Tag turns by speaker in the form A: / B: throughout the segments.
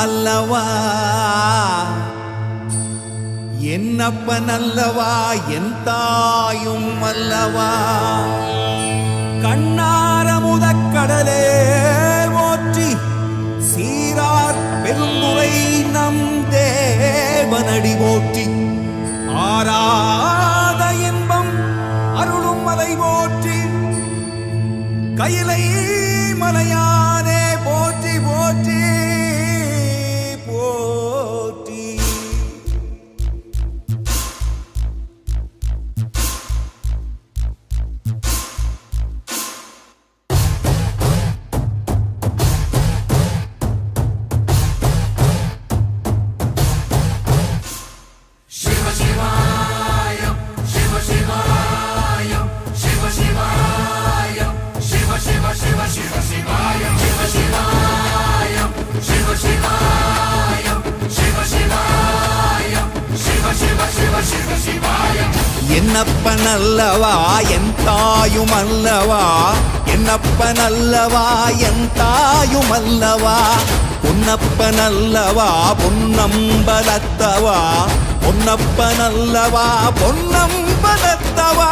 A: அல்லவா என்னப்பன் அல்லவா என் தாயும் அல்லவா கண்ணார முதக்கடலே போற்றி சீரார் பெருந்துரை நம் தேவனடி போற்றி ஆராத இன்பம் அருளும் மலை போற்றி கையிலை மலையானே போற்றி போற்றி போற்றி என்னப்பன் அல்லவா என் தாயும் அல்லவா என்னப்பன் அல்லவா என் தாயும் அல்லவா பொன்னப்பன் அல்லவா பொன்னம்பலத்தவா பொன்னப்பன் அல்லவா பொன்னம்பலத்தவா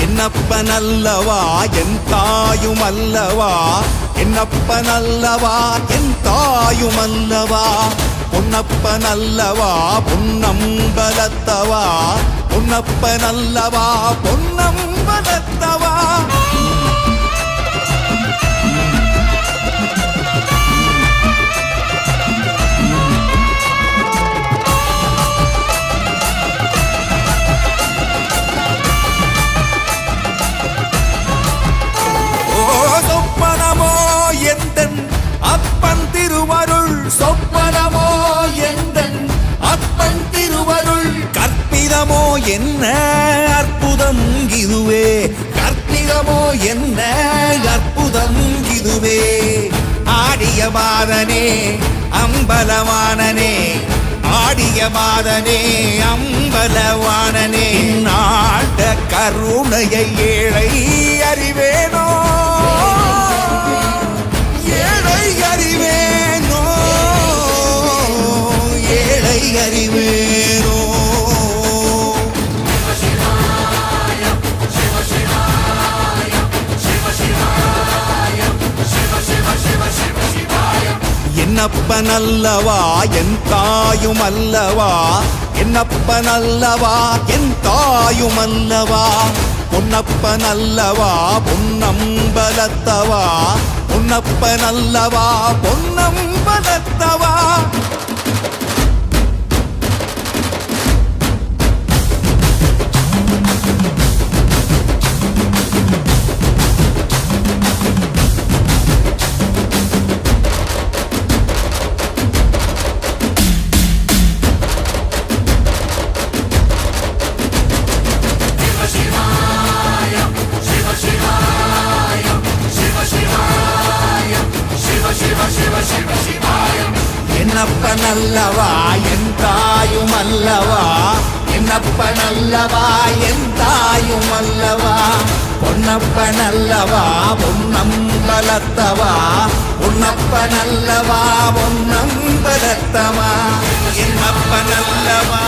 A: என்னப்பன் அல்லவா என் தாயும் அல்லவா என்னப்பன் அல்லவா என் தாயும் அல்லவா பொன்னப்பன் அல்லவா பொன்னம்பலத்தவா பொன்னப்பன் அல்லவா பொன்னம்பலத்தவா அப்பன் திருவருள் சொப்பனமோ எந்தன் அப்பன் திருவருள் கற்பிதமோ என்ன அற்புதம் இதுவே கற்பிதமோ என்ன அற்புதம் இதுவே ஆடிய மாதனே அம்பலவானனே ஆடிய மாதனே அம்பலவானனே நாட கருணையை ஏழை அறிவேனோ அறிவேனோ ஏழை அறிவேனோ என்னப்பன் அல்லவா என் தாயும் அல்லவா என்னப்பன் அல்லவா என் தாயும் அல்லவா பொன்னப்பன் அல்லவா பொன்னம்பலத்தவா பொன்னப்பன் அல்லவா பொன்னம்பலத்தவா என்னப்பன் அல்லவா என் தாயும் அல்லவா என்னப்பன் அல்லவா என் தாயும் அல்லவா பொன்னப்பன் அல்லவா பொன்னம்பலத்தவா பொன்னப்பன் அல்லவா பொன்னம்பலத்தவா என்னப்பன் அல்லவா